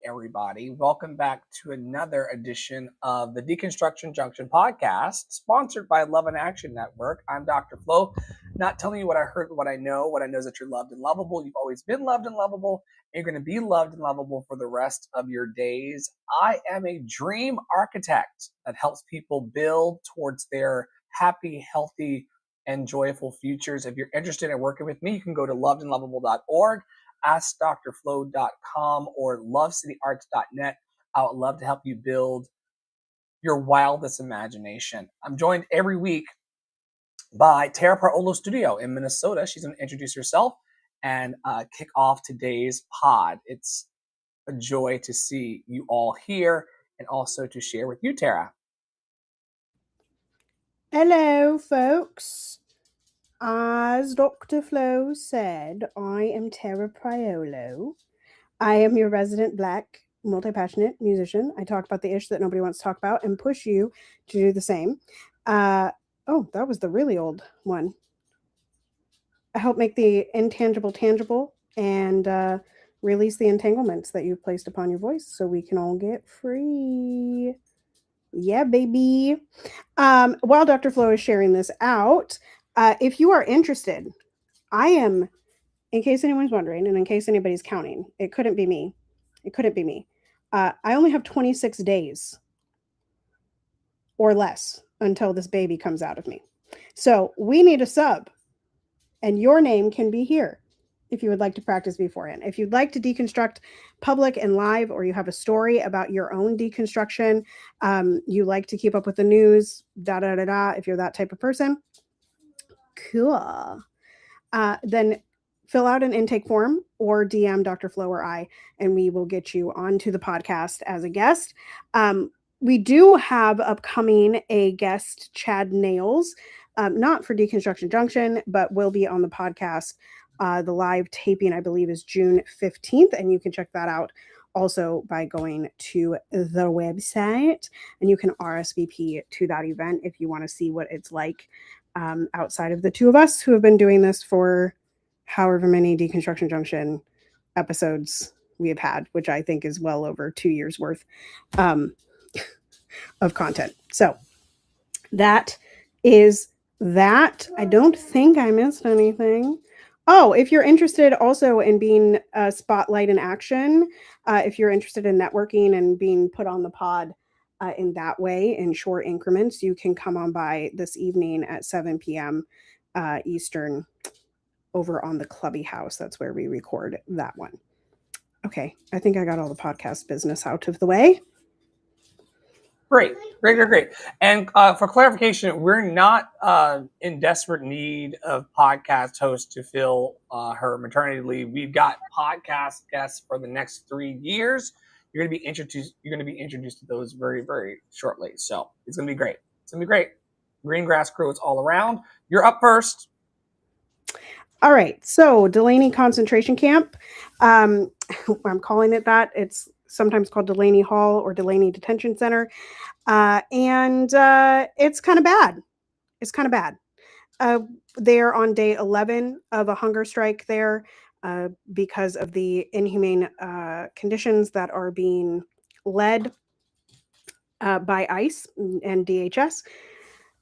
everybody. Welcome back to another edition of the Deconstruction Junction podcast, sponsored by Love and Action Network. I'm Dr. Flo, not telling you what I heard, what I know. What I know is that you're loved and lovable. You've always been loved and lovable, and you're going to be loved and lovable for the rest of your days. I am a dream architect that helps people build towards their happy, healthy, and joyful futures. If you're interested in working with me, you can go to lovedandlovable.org, askdrflo.com, or lovecityarts.net. I would love to help you build your wildest imagination. I'm joined every week by Tara Priolo Studio in Minnesota. She's going to introduce herself and kick off today's pod. It's a joy to see you all here and also to share with you, Tara. Hello, folks. As Dr. Flo said, I am Tara Priolo. I am your resident Black multi-passionate musician. I talk about the ish that nobody wants to talk about and push you to do the same. Oh, that was the really old one. I help make the intangible tangible and release the entanglements that you've placed upon your voice so we can all get free. Yeah, baby. While Dr. Flo is sharing this out, if you are interested, I am, in case anyone's wondering, and in case anybody's counting, it couldn't be me. I only have 26 days or less until this baby comes out of me. So we need a sub, and your name can be here if you would like to practice beforehand. If you'd like to deconstruct public and live, or you have a story about your own deconstruction, you like to keep up with the news, if you're that type of person, cool. Then fill out an intake form or DM Dr. Flo or I, and we will get you onto the podcast as a guest. We do have upcoming a guest, Chad Nails, not for Deconstruction Junction, but will be on the podcast. The live taping, I believe, is June 15th, and you can check that out also by going to the website, and you can RSVP to that event if you want to see what it's like outside of the two of us who have been doing this for however many Deconstruction Junction episodes we have had, which I think is well over 2 years worth of content. So that is that. I don't think I missed anything. Oh, if you're interested also in being a spotlight in action, if you're interested in networking and being put on the pod in that way in short increments, you can come on by this evening at 7 p.m. Eastern over on the Clubby House. That's where we record that one. Okay, I think I got all the podcast business out of the way. Great. And for clarification, we're not in desperate need of podcast hosts to fill her maternity leave. We've got podcast guests for the next 3 years. You're going to be introduced to those very, very shortly. So it's going to be great. Green grass grows all around. You're up first. All right. So Delaney Concentration Camp. I'm calling it that. It's sometimes called Delaney Hall or Delaney Detention Center. And it's kind of bad. They're on day 11 of a hunger strike there because of the inhumane conditions that are being led by ICE and DHS.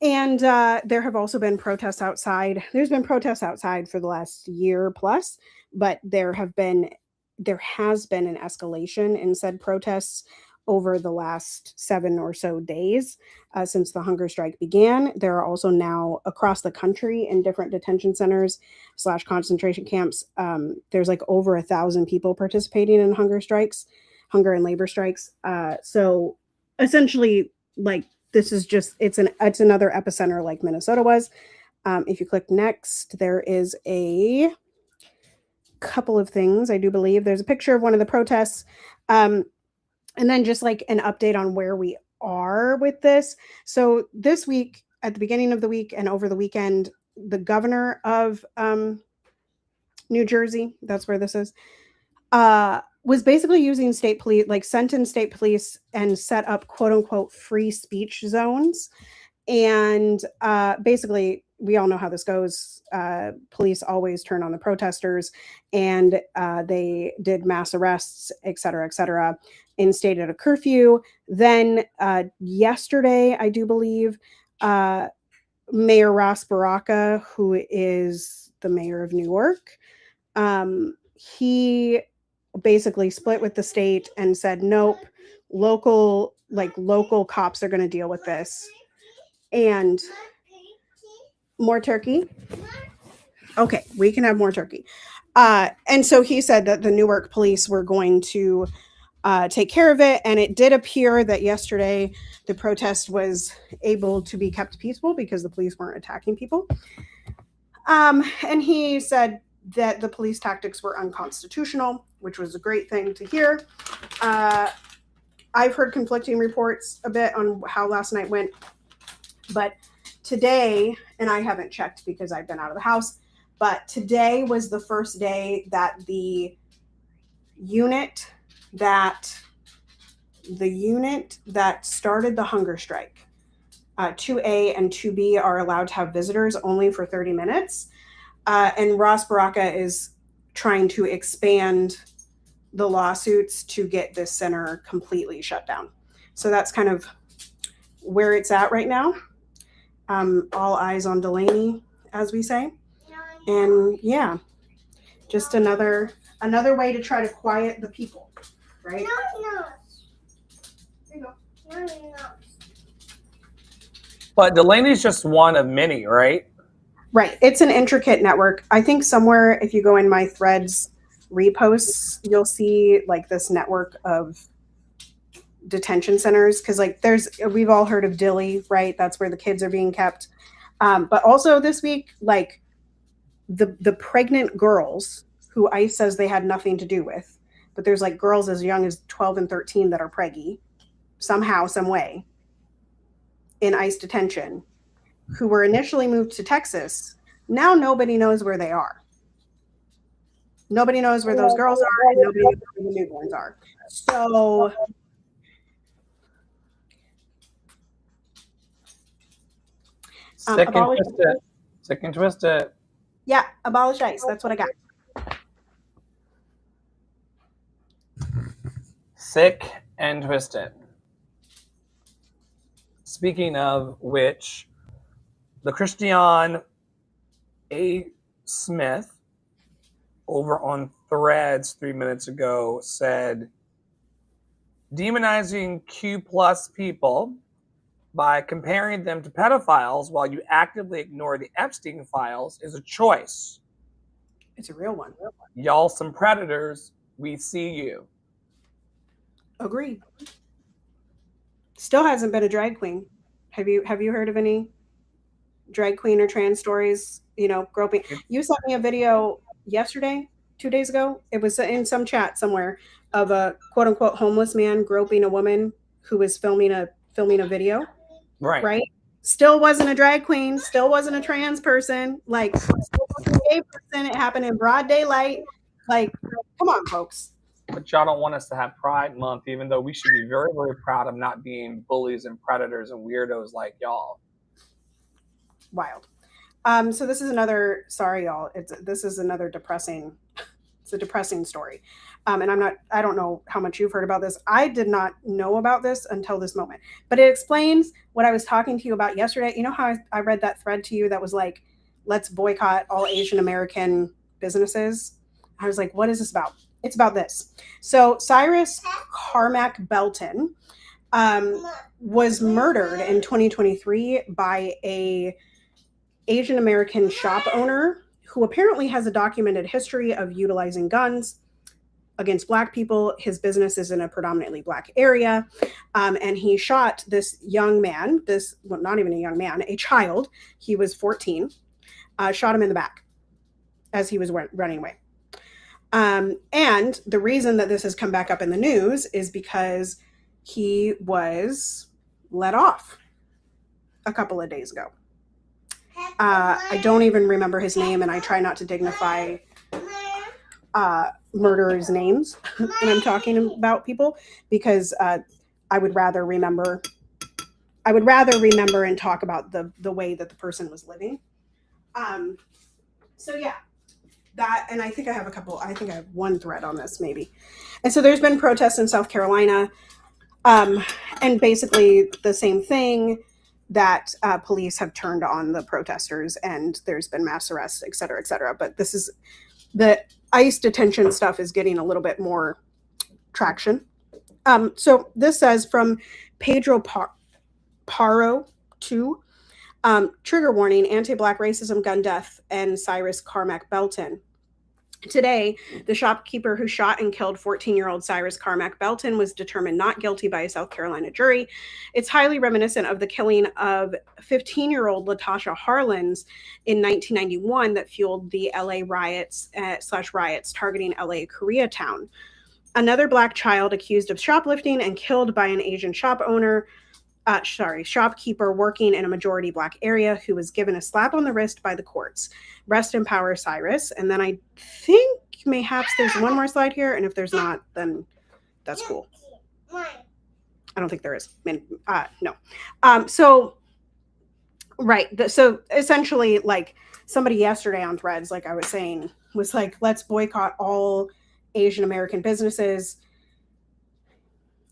And there have also been protests outside. There's been protests outside for the last year plus, but there has been an escalation in said protests over the last 7 or so days since the hunger strike began. There are also now across the country in different detention centers / concentration camps. There's like over 1,000 people participating in hunger and labor strikes. So essentially, like, this is just, it's another epicenter like Minnesota was. If you click next, there is a couple of things. I do believe there's a picture of one of the protests. And then just like an update on where we are with this. So this week, at the beginning of the week and over the weekend, the governor of New Jersey, that's where this is, was basically using state police, like sent in state police and set up quote unquote free speech zones. And basically we all know how this goes. Police always turn on the protesters, and they did mass arrests, et cetera, instated a curfew. Then yesterday, I do believe, Mayor Ross Baraka, who is the mayor of New York, he basically split with the state and said, nope, local cops are going to deal with this. And more turkey. Okay, we can have more turkey. And so he said that the Newark police were going to take care of it. And it did appear that yesterday the protest was able to be kept peaceful because the police weren't attacking people. And he said that the police tactics were unconstitutional, which was a great thing to hear. I've heard conflicting reports a bit on how last night went, but today, and I haven't checked because I've been out of the house, but today was the first day that the unit that started the hunger strike, 2A and 2B, are allowed to have visitors only for 30 minutes. And Ross Baraka is trying to expand the lawsuits to get this center completely shut down. So that's kind of where it's at right now. All eyes on Delaney, as we say. And yeah, just another way to try to quiet the people, right? No. There you go. No. But Delaney's just one of many, right? Right. It's an intricate network. I think somewhere, if you go in my Threads reposts, you'll see like this network of detention centers. Because like we've all heard of Dilly, right? That's where the kids are being kept. But also this week, like the pregnant girls who ICE says they had nothing to do with, but there's like girls as young as 12 and 13 that are preggy somehow, some way in ICE detention, who were initially moved to Texas. Now nobody knows where they are. Nobody knows where those girls are, and nobody knows where the newborns are. So sick and twisted. Yeah, abolish ICE. That's what I got. Sick and twisted. Speaking of which, the Christian A. Smith over on Threads 3 minutes ago said, demonizing Q plus people by comparing them to pedophiles while you actively ignore the Epstein files is a choice. It's a real one. Y'all some predators. We see you. Agreed. Still hasn't been a drag queen. Have you heard of any drag queen or trans stories, groping? You sent me a video yesterday, 2 days ago. It was in some chat somewhere of a quote unquote homeless man groping a woman who was filming a video. Right. Still wasn't a drag queen, still wasn't a trans person, like still wasn't a gay person. It happened in broad daylight. Like, come on, folks. But y'all don't want us to have Pride Month, even though we should be very, very proud of not being bullies and predators and weirdos like y'all. Wild. So this is another, sorry y'all, this is another depressing, it's a depressing story. And I don't know how much you've heard about this. I did not know about this until this moment, but it explains what I was talking to you about yesterday. You know how I read that thread to you that was like, let's boycott all Asian American businesses. I was like, what is this about? It's about this. So Cyrus Carmack Belton was murdered in 2023 by a Asian American shop owner who apparently has a documented history of utilizing guns against Black people. His business is in a predominantly Black area. And he shot this young man, not even a young man, a child. He was 14, shot him in the back as he was running away. And the reason that this has come back up in the news is because he was let off a couple of days ago. I don't even remember his name, and I try not to dignify murderers' names when I'm talking about people, because I would rather remember and talk about the way that the person was living. So yeah, that, and I think I have one thread on this maybe. And so there's been protests in South Carolina, and basically the same thing, that police have turned on the protesters and there's been mass arrests, et cetera, et cetera. But this is, the ICE detention stuff is getting a little bit more traction. So this says from Pedro Paro 2, trigger warning, anti-Black racism, gun death, and Cyrus Carmack Belton. Today, the shopkeeper who shot and killed 14-year-old Cyrus Carmack Belton was determined not guilty by a South Carolina jury. It's highly reminiscent of the killing of 15-year-old Latasha Harlins in 1991 that fueled the LA riots targeting LA Koreatown. Another Black child accused of shoplifting and killed by an Asian shopkeeper working in a majority Black area who was given a slap on the wrist by the courts. Rest in power, Cyrus. And then I think mayhaps there's one more slide here, and if there's not, then that's cool. I don't think there is. No. So essentially, like, somebody yesterday on Threads, like I was saying, was like, let's boycott all Asian American businesses,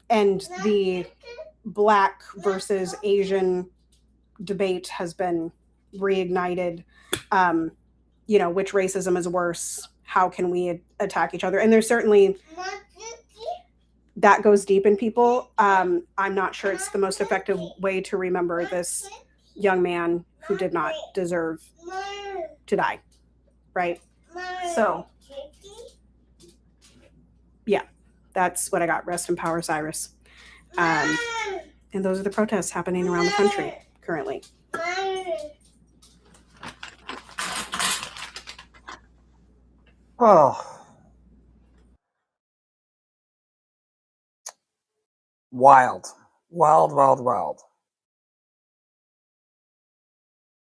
and the Black versus Asian debate has been reignited. Which racism is worse? How can we attack each other? And there's certainly, that goes deep in people. I'm not sure it's the most effective way to remember this young man who did not deserve to die, right? So yeah, that's what I got. Rest in power, Cyrus. And those are the protests happening around the country currently. Oh, wild.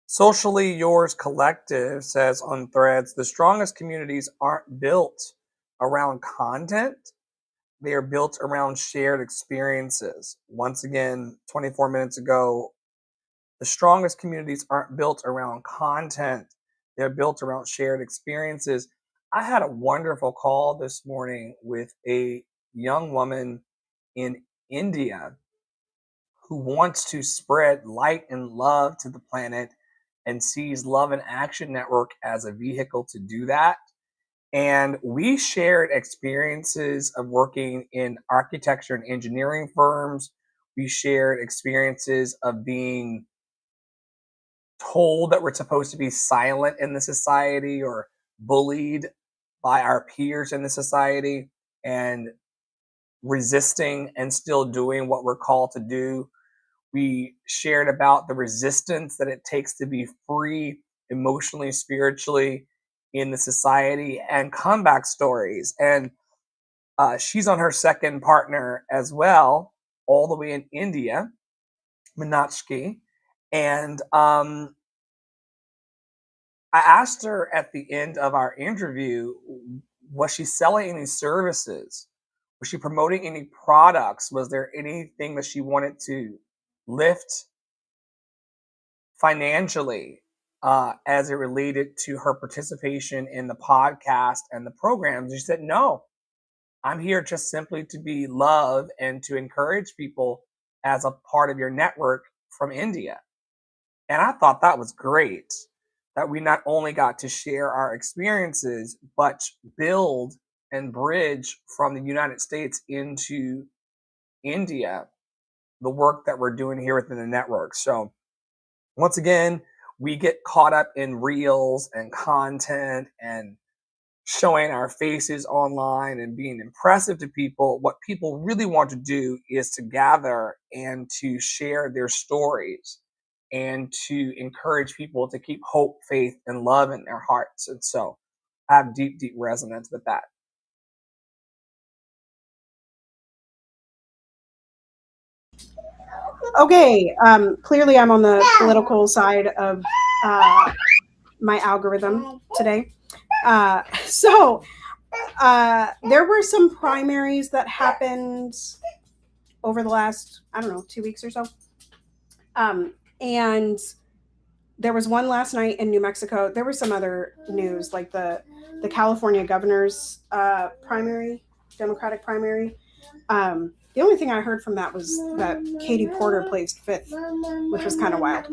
Socially Yours Collective says on Threads, the strongest communities aren't built around content. They are built around shared experiences. Once again, 24 minutes ago, the strongest communities aren't built around content. They're built around shared experiences. I had a wonderful call this morning with a young woman in India who wants to spread light and love to the planet and sees Love and Action Network as a vehicle to do that. And we shared experiences of working in architecture and engineering firms. We shared experiences of being told that we're supposed to be silent in the society or bullied by our peers in the society, and resisting and still doing what we're called to do. We shared about the resistance that it takes to be free emotionally, spiritually in the society, and comeback stories. And she's on her second partner as well, all the way in India, Meenakshi. And I asked her at the end of our interview, was she selling any services? Was she promoting any products? Was there anything that she wanted to lift financially as it related to her participation in the podcast and the programs? She said, no, I'm here just simply to be love and to encourage people as a part of your network from India. And I thought that was great, that we not only got to share our experiences, but build and bridge from the United States into India, the work that we're doing here within the network. So once again, we get caught up in reels and content and showing our faces online and being impressive to people. What people really want to do is to gather and to share their stories and to encourage people to keep hope, faith, and love in their hearts. And so I have deep, deep resonance with that. Okay, clearly I'm on the political side of my algorithm today. So there were some primaries that happened over the last, 2 weeks or so. And there was one last night in New Mexico. There was some other news, like the California governor's primary, Democratic primary. The only thing I heard from that was that Katie Porter placed fifth, which was kind of wild.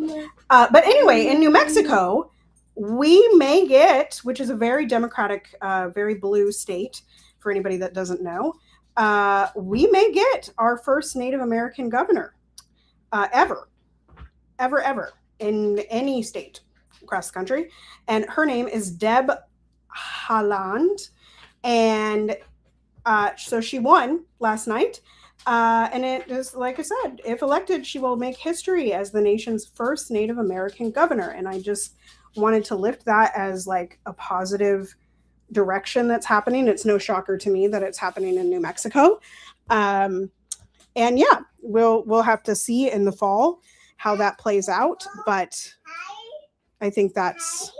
But anyway, in New Mexico, we may get, which is a very Democratic, very blue state, for anybody that doesn't know, we may get our first Native American governor ever in any state across the country. And her name is Deb Haaland. And so she won last night. And it is, like I said, if elected, she will make history as the nation's first Native American governor. And I just wanted to lift that as like a positive direction that's happening. It's no shocker to me that it's happening in New Mexico. And yeah, we'll have to see in the fall how that plays out. But I think that's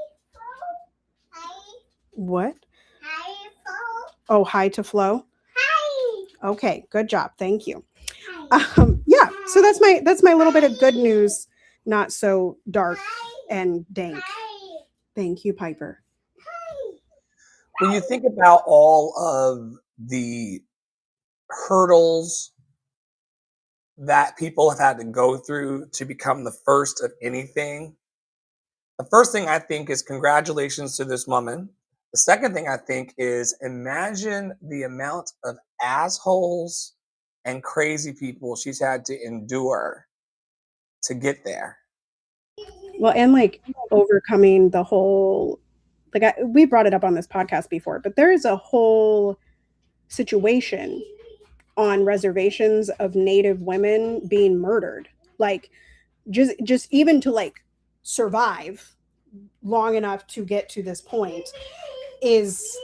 what? Oh, hi to Flo. Okay, good job. Thank you. Yeah, so that's my little bit of good news, not so dark and dank. Thank you, Piper. When you think about all of the hurdles that people have had to go through to become the first of anything, the first thing I think is congratulations to this woman. The second thing I think is imagine the amount of assholes and crazy people she's had to endure to get there. Well, and like overcoming the whole, like we brought it up on this podcast before, but there is a whole situation on reservations of Native women being murdered. Like just even to like survive long enough to get to this point is,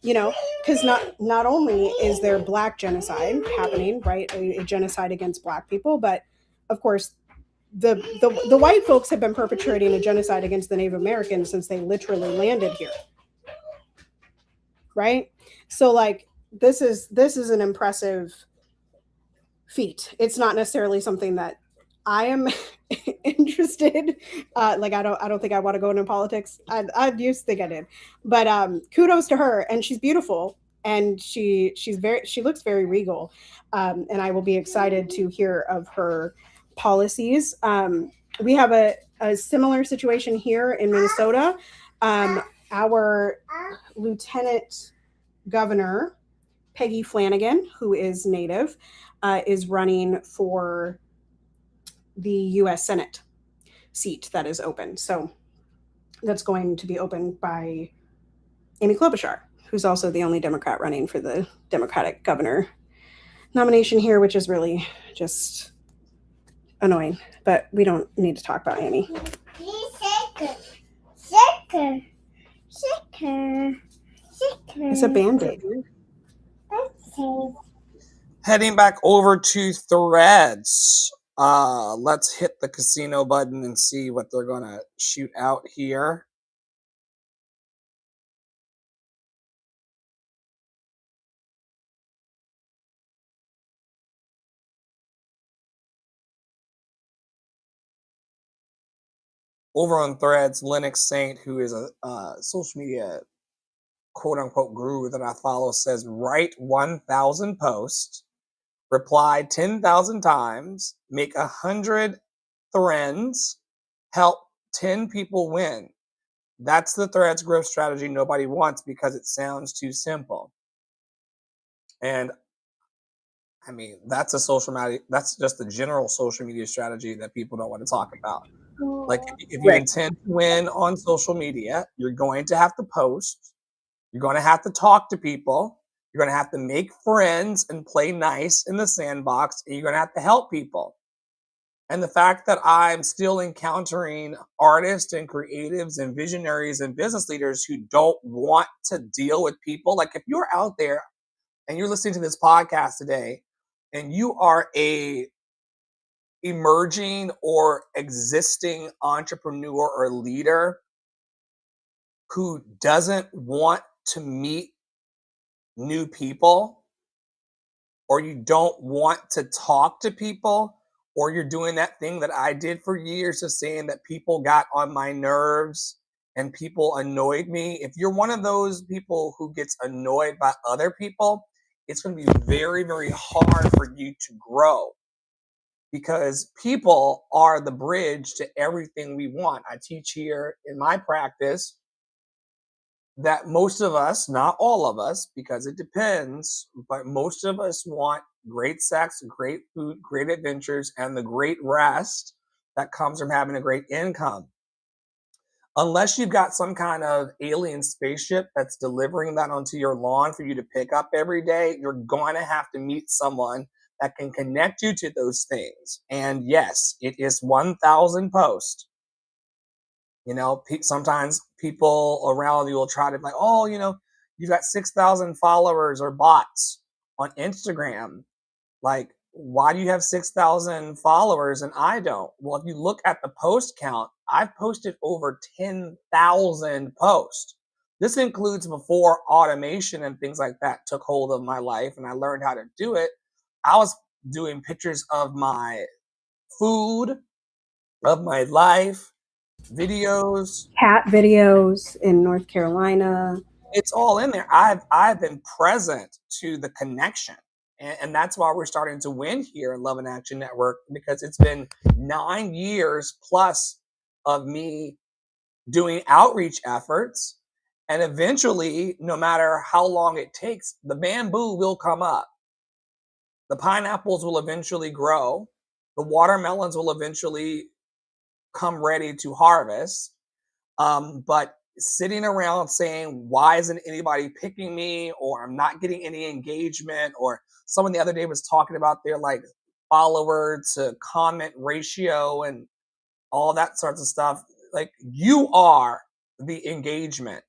you know, because not only is there Black genocide happening, right, a genocide against Black people, but of course the white folks have been perpetrating a genocide against the Native Americans since they literally landed here, right? So like this is an impressive feat. It's not necessarily something that I am interested. Like I don't think I want to go into politics. I used to think I did, but kudos to her, and she's beautiful, and she looks very regal, and I will be excited to hear of her policies. We have a similar situation here in Minnesota. Our Lieutenant Governor Peggy Flanagan, who is Native, is running for the U.S. Senate seat that is open. So that's going to be opened by Amy Klobuchar, who's also the only Democrat running for the Democratic governor nomination here, which is really just annoying. But we don't need to talk about Amy. It's a Band-Aid. Heading back over to Threads. Let's hit the casino button and see what they're going to shoot out here. Over on Threads, Linux Saint, who is a social media quote-unquote guru that I follow, says write 1,000 posts, reply 10,000 times, make 100 threads, help 10 people win. That's the Threads growth strategy nobody wants because it sounds too simple. And I mean, that's a social media, that's just the general social media strategy that people don't want to talk about. Like if you intend to win on social media, you're going to have to post, you're going to have to talk to people, you're going to have to make friends and play nice in the sandbox, and you're going to have to help people. And the fact that I'm still encountering artists and creatives and visionaries and business leaders who don't want to deal with people, like if you're out there and you're listening to this podcast today and you are a emerging or existing entrepreneur or leader who doesn't want to meet new people, or you don't want to talk to people, or you're doing that thing that I did for years of saying that people got on my nerves and people annoyed me, if you're one of those people who gets annoyed by other people, it's going to be very, very hard for you to grow, because people are the bridge to everything we want. I teach here in my practice that most of us, not all of us, because it depends, but most of us want great sex, great food, great adventures, and the great rest that comes from having a great income. Unless you've got some kind of alien spaceship that's delivering that onto your lawn for you to pick up every day, you're going to have to meet someone that can connect you to those things. And yes, it is 1,000 posts. You know, sometimes people around you will try to be like, oh, you know, you've got 6,000 followers or bots on Instagram. Like, why do you have 6,000 followers and I don't? Well, if you look at the post count, I've posted over 10,000 posts. This includes before automation and things like that took hold of my life and I learned how to do it. I was doing pictures of my food, of my life, videos. Cat videos in North Carolina. It's all in there. I've been present to the connection. And that's why we're starting to win here in Love and Action Network, because it's been 9 years plus of me doing outreach efforts. And eventually, no matter how long it takes, the bamboo will come up. The pineapples will eventually grow. The watermelons will eventually come ready to harvest. But sitting around saying, why isn't anybody picking me, or I'm not getting any engagement, or someone the other day was talking about their like follower to comment ratio and all that sorts of stuff. Like, you are the engagement.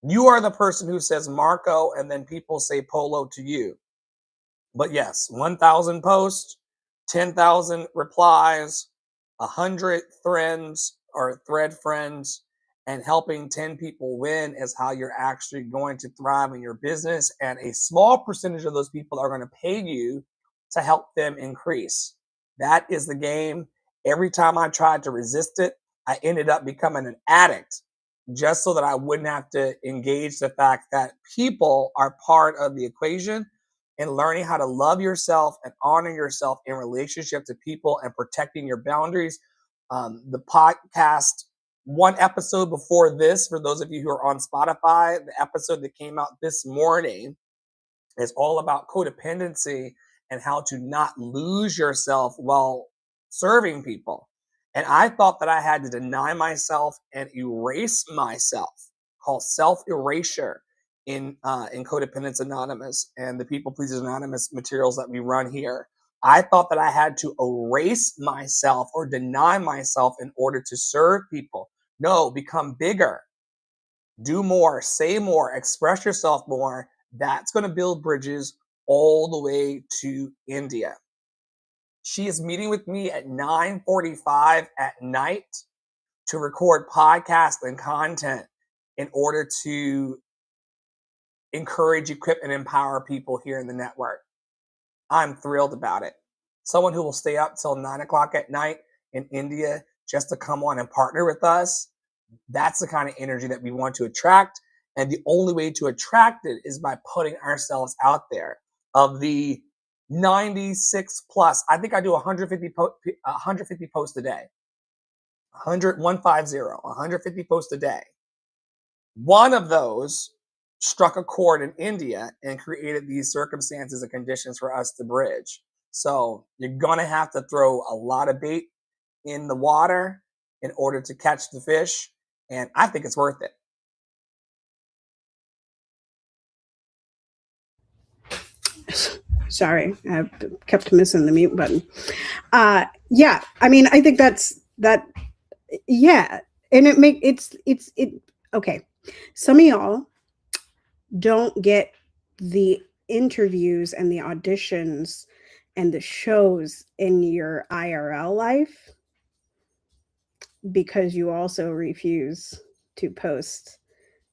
You are the person who says Marco and then people say Polo to you. But yes, 1,000 posts, 10,000 replies, 100 friends or thread friends, and helping 10 people win is how you're actually going to thrive in your business. And a small percentage of those people are going to pay you to help them increase. That is the game. Every time I tried to resist it, I ended up becoming an addict, just so that I wouldn't have to engage the fact that people are part of the equation, and learning how to love yourself and honor yourself in relationship to people and protecting your boundaries. The podcast, one episode before this, for those of you who are on Spotify, the episode that came out this morning is all about codependency and how to not lose yourself while serving people. And I thought that I had to deny myself and erase myself, called self-erasure in Codependence Anonymous and the People Pleasers Anonymous materials that we run here. I thought that I had to erase myself or deny myself in order to serve people. No, become bigger, do more, say more, express yourself more. That's going to build bridges all the way to India. She is meeting with me at 9:45 at night to record podcast and content in order to encourage, equip, and empower people here in the network. I'm thrilled about it. Someone who will stay up till 9 o'clock at night in India just to come on and partner with us. That's the kind of energy that we want to attract. And the only way to attract it is by putting ourselves out there. Of the 96 plus, I think I do 150 posts a day. 150 posts a day. One of those struck a chord in India and created these circumstances and conditions for us to bridge. So you're going to have to throw a lot of bait in the water in order to catch the fish. And I think it's worth it. Sorry, I kept missing the mute button. Yeah, I mean, I think that's that. Yeah, and it. Okay, some of y'all don't get the interviews and the auditions and the shows in your IRL life because you also refuse to post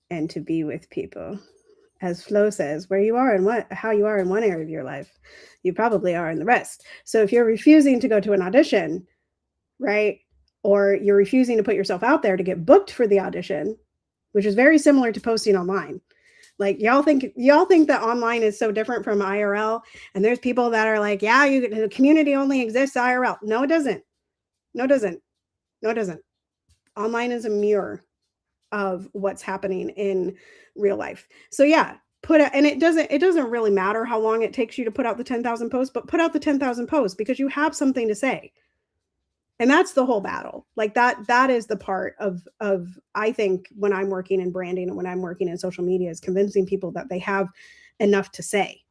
and to be with people as Flo says, where you are and how you are in one area of your life, you probably are in the rest. So if you're refusing to go to an audition, right, or you're refusing to put yourself out there to get booked for the audition, which is very similar to posting online. Like y'all think that online is so different from IRL, and there's people that are like, yeah, the community only exists IRL. No, it doesn't. No, it doesn't. No, it doesn't. Online is a mirror of what's happening in real life. So yeah, and it doesn't really matter how long it takes you to put out the 10,000 posts, but put out the 10,000 posts because you have something to say. And that's the whole battle. Like that is the part of I think when I'm working in branding and when I'm working in social media is convincing people that they have enough to say,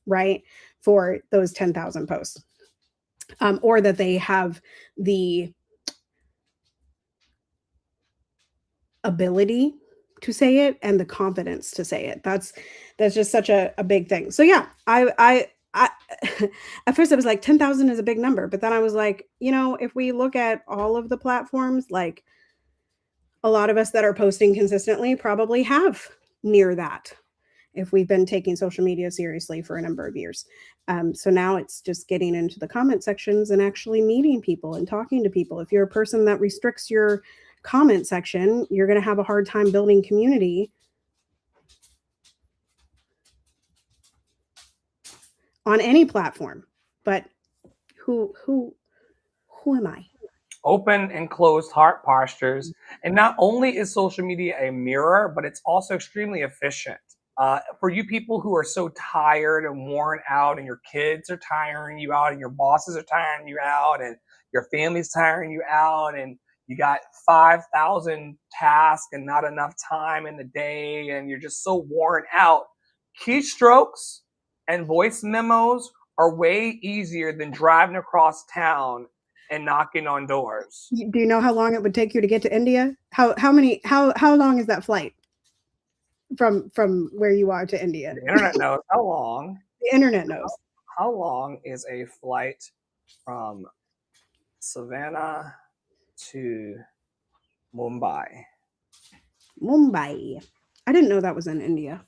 right, for those 10,000 posts, or that they have the ability to say it and the confidence to say it. That's just such a big thing. So yeah, I at first I was like 10,000 is a big number, but then I was like, if we look at all of the platforms, like a lot of us that are posting consistently probably have near that if we've been taking social media seriously for a number of years. So now it's just getting into the comment sections and actually meeting people and talking to people. If you're a person that restricts your comment section, you're going to have a hard time building community on any platform. But who am I? Open and closed heart postures. And not only is social media a mirror, but it's also extremely efficient. For you people who are so tired and worn out, and your kids are tiring you out, and your bosses are tiring you out, and your family's tiring you out, and you got 5,000 tasks and not enough time in the day, and you're just so worn out, keystrokes and voice memos are way easier than driving across town and knocking on doors. Do you know how long it would take you to get to India? How long is that flight from where you are to India? The internet knows how long. The internet knows. How long is a flight from Savannah to Mumbai? Mumbai. I didn't know that was in India.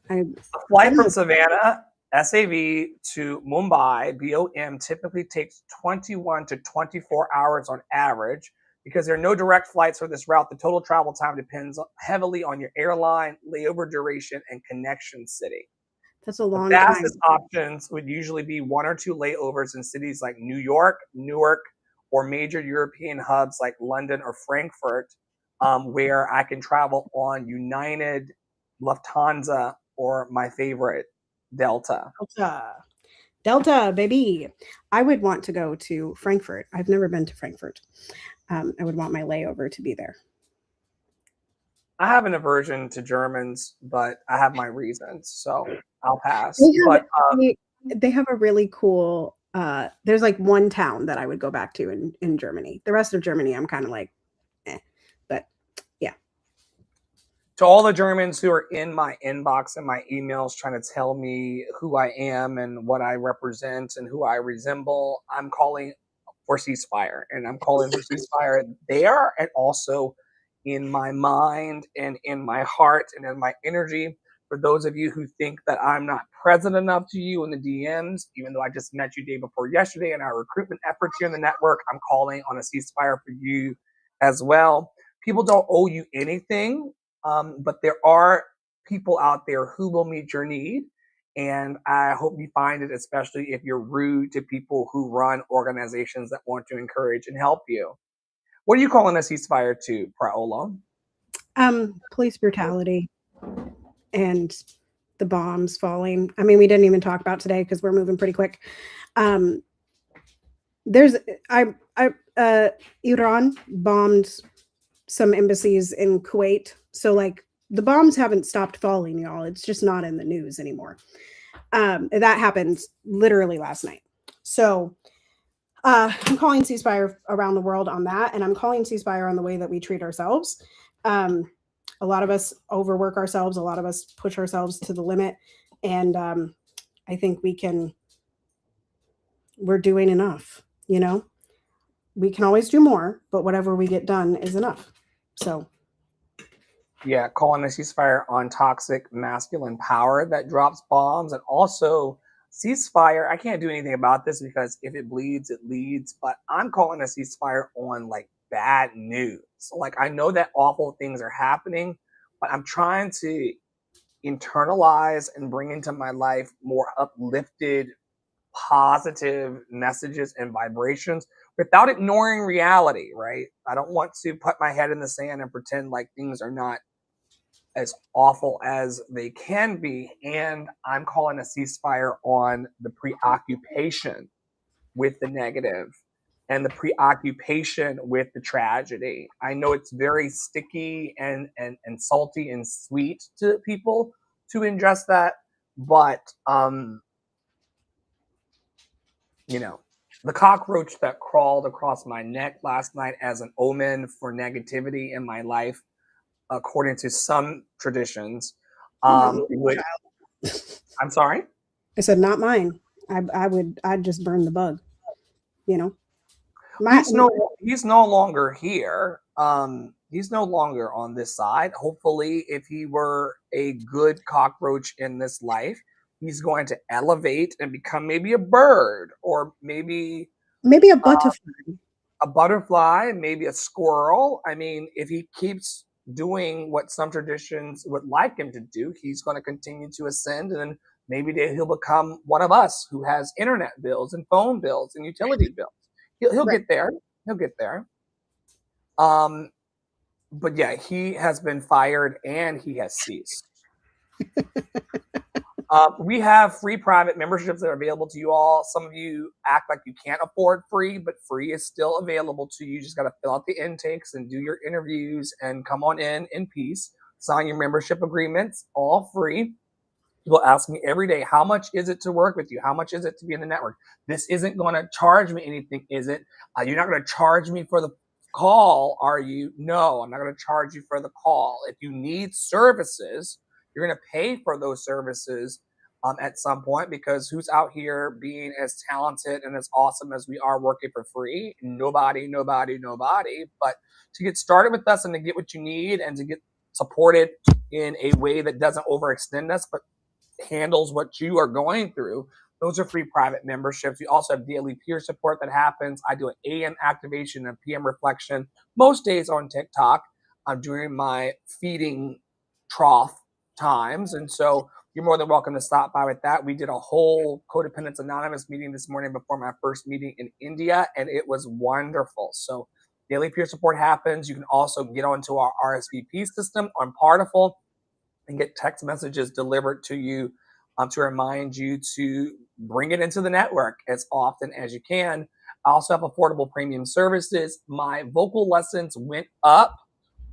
A flight from Savannah, SAV, to Mumbai, BOM, typically takes 21 to 24 hours on average. Because there are no direct flights for this route, the total travel time depends heavily on your airline, layover duration, and connection city. That's a long time. The fastest options would usually be 1 or 2 layovers in cities like New York, Newark, or major European hubs like London or Frankfurt, where I can travel on United, Lufthansa, or my favorite, Delta. Delta, baby. I would want to go to Frankfurt. I've never been to Frankfurt. I would want my layover to be there. I have an aversion to Germans, but I have my reasons, so I'll pass. They have a really cool, there's like one town that I would go back to in Germany. The rest of Germany, I'm kind of like, but yeah. To all the Germans who are in my inbox and my emails trying to tell me who I am and what I represent and who I resemble, I'm calling for ceasefire. And I'm calling for ceasefire there and also in my mind and in my heart and in my energy. For those of you who think that I'm not present enough to you in the DMs, even though I just met you day before yesterday in our recruitment efforts here in the network, I'm calling on a ceasefire for you as well. People don't owe you anything, but there are people out there who will meet your need. And I hope you find it, especially if you're rude to people who run organizations that want to encourage and help you. What are you calling a ceasefire to, Priolo? Police brutality and the bombs falling. I mean, we didn't even talk about today because we're moving pretty quick. Iran bombed some embassies in Kuwait. So like the bombs haven't stopped falling, y'all. It's just not in the news anymore. That happened literally last night. So I'm calling ceasefire around the world on that. And I'm calling ceasefire on the way that we treat ourselves. A lot of us overwork ourselves. A lot of us push ourselves to the limit. And I think we're doing enough, you know? We can always do more, but whatever we get done is enough. So Yeah, calling a ceasefire on toxic masculine power that drops bombs, and also ceasefire. I can't do anything about this because if it bleeds, it leads. But I'm calling a ceasefire on like bad news. Like I know that awful things are happening, but I'm trying to internalize and bring into my life more uplifted, positive messages and vibrations without ignoring reality, right? I don't want to put my head in the sand and pretend like things are not as awful as they can be. And I'm calling a ceasefire on the preoccupation with the negative and the preoccupation with the tragedy. I know it's very sticky and salty and sweet to people to ingest that, but you know, the cockroach that crawled across my neck last night as an omen for negativity in my life, according to some traditions, would I'm sorry. I said, not mine. I'd just burn the bug. You know, my He's no longer here. He's no longer on this side. Hopefully, if he were a good cockroach in this life, he's going to elevate and become maybe a bird or maybe maybe a butterfly. a butterfly, maybe a squirrel. I mean, if he keeps doing what some traditions would like him to do, he's going to continue to ascend, and then maybe he'll become one of us who has internet bills and phone bills and utility bills. He'll Right. get there. He'll get there. Um, but yeah, he has been fired and he has ceased. We have free private memberships that are available to you all. Some of you act like you can't afford free, but free is still available to you. You just got to fill out the intakes and do your interviews and come on in peace. Sign your membership agreements, all free. People ask me every day, how much is it to work with you? How much is it to be in the network? This isn't going to charge me anything, is it? You're not going to charge me for the call, are you? No, I'm not going to charge you for the call. If you need services, you're going to pay for those services at some point, because who's out here being as talented and as awesome as we are working for free? Nobody, nobody, nobody. But to get started with us and to get what you need and to get supported in a way that doesn't overextend us, but handles what you are going through, those are free private memberships. We also have daily peer support that happens. I do an AM activation and PM reflection most days on TikTok. I'm during my feeding trough times. And so you're more than welcome to stop by with that. We did a whole Codependence Anonymous meeting this morning before my first meeting in India, and it was wonderful. So daily peer support happens. You can also get onto our RSVP system on Partiful and get text messages delivered to you to remind you to bring it into the network as often as you can. I also have affordable premium services. My vocal lessons went up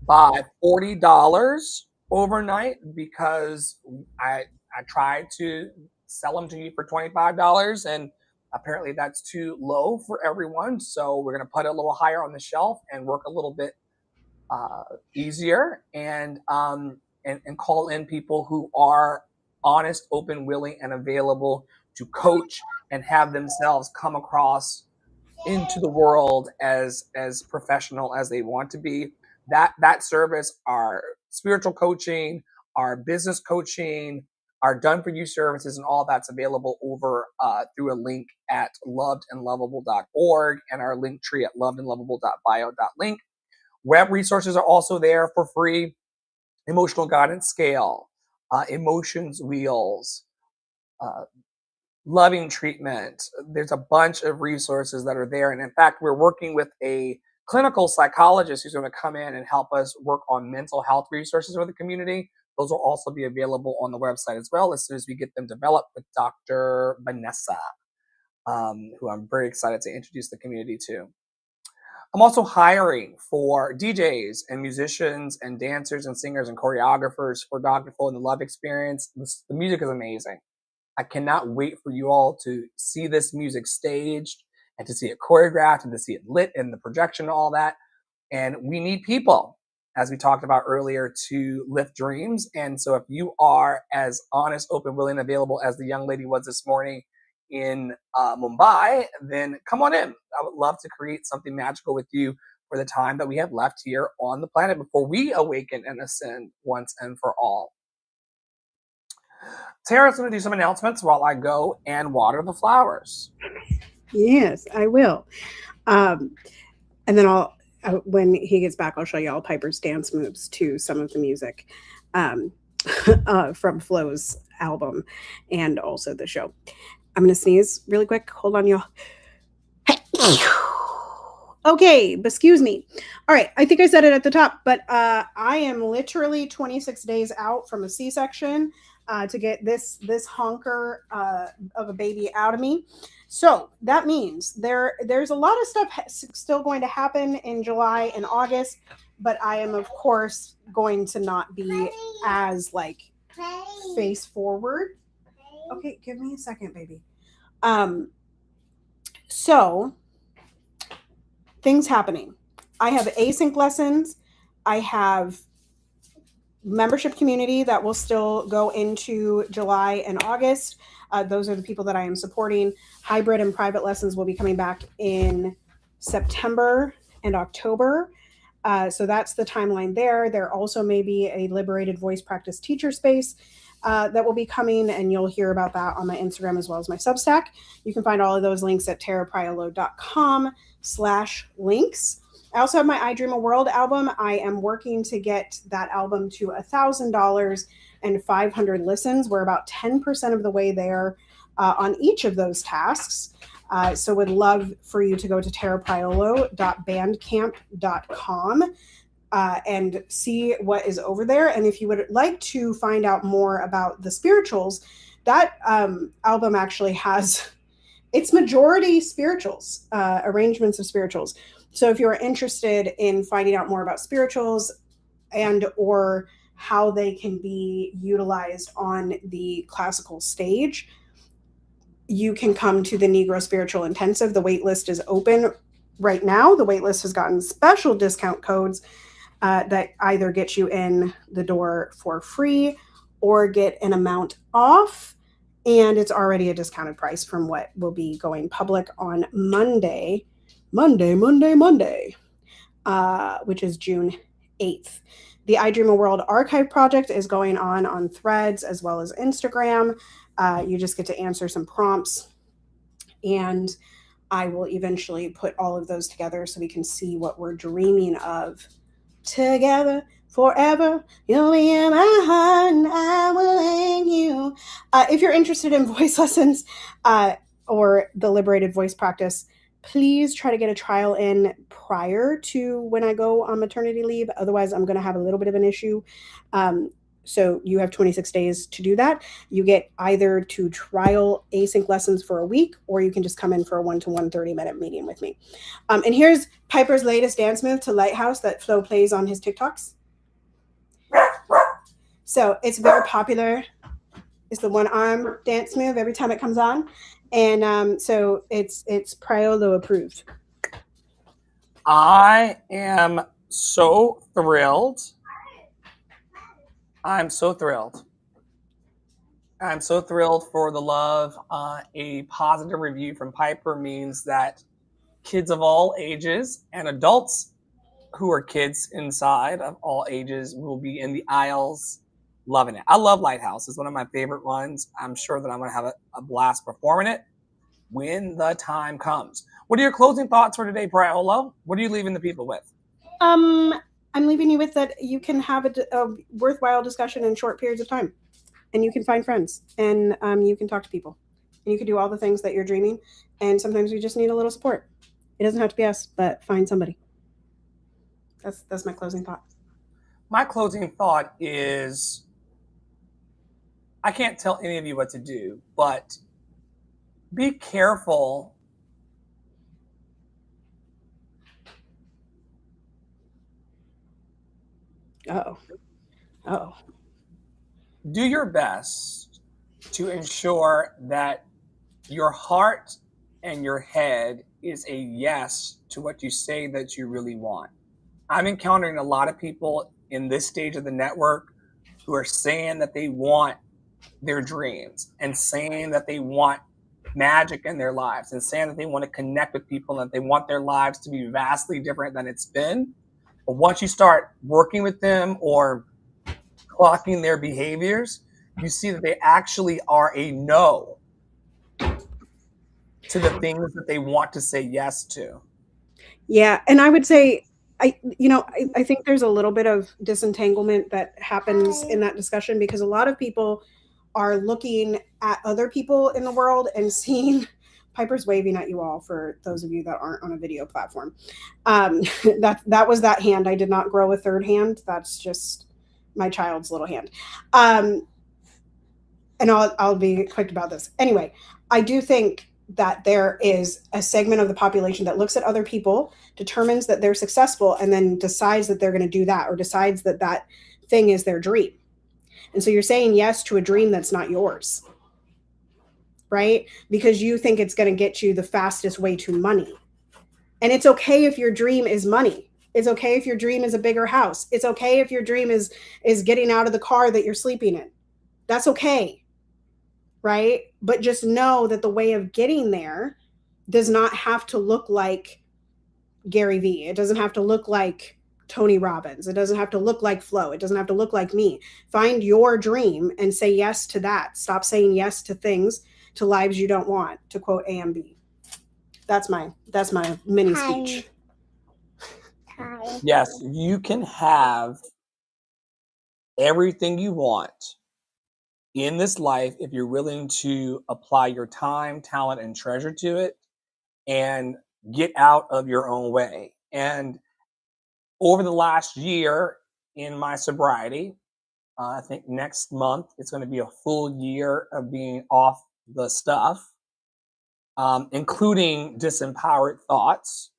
by $40 overnight because I tried to sell them to you for $25, and apparently that's too low for everyone. So we're going to put it a little higher on the shelf and work a little bit easier, and call in people who are honest, open, willing, and available to coach and have themselves come across into the world as professional as they want to be. That service, our spiritual coaching, our business coaching, our done for you services, and all that's available over through a link at lovedandlovable.org and our link tree at lovedandlovable.bio.link. Web resources are also there for free. Emotional guidance scale, emotions wheels, uh, loving treatment. There's a bunch of resources that are there. And in fact, we're working with a clinical psychologist who's going to come in and help us work on mental health resources for the community. Those will also be available on the website as well as soon as we get them developed with Dr. Vanessa, who I'm very excited to introduce the community to. I'm also hiring for DJs and musicians and dancers and singers and choreographers for Dr. Flo and the Love Experience. The music is amazing. I cannot wait for you all to see this music staged and to see it choreographed and to see it lit and the projection and all that. And we need people, as we talked about earlier, to lift dreams. And so if you are as honest, open, willing, available as the young lady was this morning in Mumbai, then come on in. I would love to create something magical with you for the time that we have left here on the planet before we awaken and ascend once and for all. Tara's going to do some announcements while I go and water the flowers. Yes, I will. And then when he gets back, I'll show you all Piper's dance moves to some of the music from Flo's album and also the show. I'm going to sneeze really quick. Hold on, y'all. Okay, excuse me. All right, I think I said it at the top, but I am literally 26 days out from a C-section to get this honker of a baby out of me. So that means there's a lot of stuff still going to happen in July and August, but I am, of course, going to not be as face forward. Okay, give me a second, baby. So things happening. I have async lessons. I have membership community that will still go into July and August. Those are the people that I am supporting. Hybrid and private lessons will be coming back in September and October. So that's the timeline there. There also may be a liberated voice practice teacher space that will be coming, and you'll hear about that on my Instagram as well as my Substack. You can find all of those links at tarapriolo.com/links. I also have my I Dream a World album. I am working to get that album to $1,000 and 500 listens. We're about 10% of the way there on each of those tasks. So would love for you to go to tarapriolo.bandcamp.com and see what is over there. And if you would like to find out more about the spirituals, that album actually has, it's majority spirituals, arrangements of spirituals. So if you're interested in finding out more about spirituals and or how they can be utilized on the classical stage, you can come to the Negro Spiritual Intensive. The wait list is open right now. The wait list has gotten special discount codes that either get you in the door for free or get an amount off. And it's already a discounted price from what will be going public on Monday, which is June 8th. The I Dream a World archive project is going on Threads as well as Instagram. You just get to answer some prompts, and I will eventually put all of those together so we can see what we're dreaming of together forever. You'll be in my heart and I will hang you. If you're interested in voice lessons or the liberated voice practice, please try to get a trial in prior to when I go on maternity leave. Otherwise, I'm going to have a little bit of an issue. So you have 26 days to do that. You get either to trial async lessons for a week, or you can just come in for a 1-to-1 30-minute meeting with me. And here's Piper's latest dance move to Lighthouse that Flo plays on his TikToks. So it's very popular. It's the one arm dance move every time it comes on. And so it's Priolo approved. I am so thrilled. I'm so thrilled. I'm so thrilled for the love. A positive review from Piper means that kids of all ages and adults who are kids inside of all ages will be in the aisles loving it. I love Lighthouse. It's one of my favorite ones. I'm sure that I'm going to have a blast performing it when the time comes. What are your closing thoughts for today, Priolo? What are you leaving the people with? I'm leaving you with that you can have a worthwhile discussion in short periods of time, and you can find friends, and you can talk to people, and you can do all the things that you're dreaming. And sometimes we just need a little support. It doesn't have to be us, but find somebody. That's my closing thought. My closing thought is, I can't tell any of you what to do, but be careful Oh. Do your best to ensure that your heart and your head is a yes to what you say that you really want. I'm encountering a lot of people in this stage of the network who are saying that they want their dreams and saying that they want magic in their lives and saying that they want to connect with people and that they want their lives to be vastly different than it's been. But once you start working with them or clocking their behaviors, you see that they actually are a no to the things that they want to say yes to. Yeah, and I would say I think there's a little bit of disentanglement that happens in that discussion because a lot of people are looking at other people in the world and seeing Piper's waving at you all for those of you that aren't on a video platform. That was that hand. I did not grow a third hand. That's just my child's little hand. And I'll be quick about this. Anyway, I do think that there is a segment of the population that looks at other people, determines that they're successful, and then decides that they're going to do that or decides that that thing is their dream. And so you're saying yes to a dream that's not yours, right? Because you think it's going to get you the fastest way to money. And it's okay if your dream is money. It's okay if your dream is a bigger house. It's okay if your dream is getting out of the car that you're sleeping in. That's okay. Right? But just know that the way of getting there does not have to look like Gary Vee. It doesn't have to look like Tony Robbins. It doesn't have to look like Flo. It doesn't have to look like me. Find your dream and say yes to that. Stop saying yes to things, to lives you don't want, to quote AMB. That's my mini speech. Yes, you can have everything you want in this life if you're willing to apply your time, talent, and treasure to it and get out of your own way. And over the last year in my sobriety, I think next month it's going to be a full year of being off the stuff, including disempowered thoughts.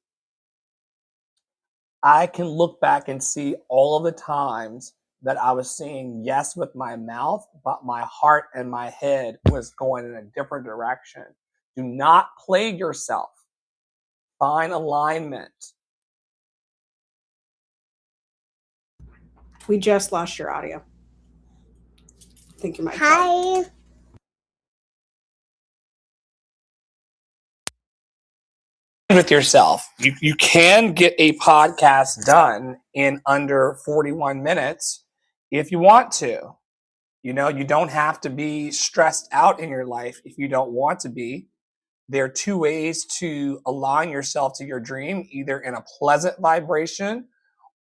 I can look back and see all of the times that I was saying yes with my mouth, but my heart and my head was going in a different direction. Do not plague yourself. Find alignment. We just lost your audio. I think you might. Hi. With yourself. You can get a podcast done in under 41 minutes if you want to. You know, you don't have to be stressed out in your life if you don't want to be. There are two ways to align yourself to your dream, either in a pleasant vibration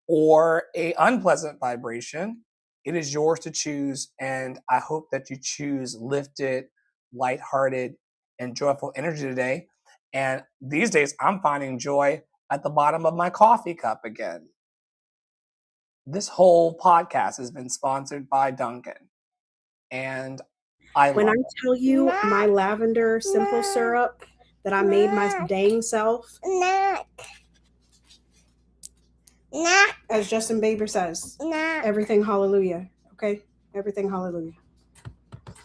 or a unpleasant vibration. It is yours to choose, and I hope that you choose lifted, lighthearted, and joyful energy today. And these days, I'm finding joy at the bottom of my coffee cup again. This whole podcast has been sponsored by Dunkin', and when I tell you my lavender simple syrup that I made my dang self, as Justin Bieber says, everything hallelujah. Okay, everything hallelujah.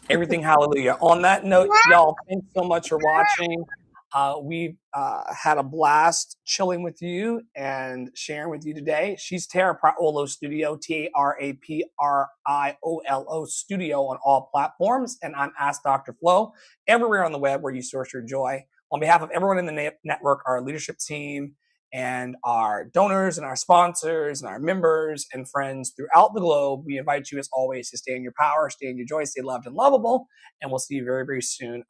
Everything hallelujah. On that note, y'all, thanks so much for watching. We've had a blast chilling with you and sharing with you today. She's Tara Priolo Studio, TARAPRIOLO Studio on all platforms. And I'm Ask Dr. Flo, everywhere on the web where you source your joy. On behalf of everyone in the network, our leadership team, and our donors and our sponsors and our members and friends throughout the globe, we invite you as always to stay in your power, stay in your joy, stay loved and lovable. And we'll see you very, very soon.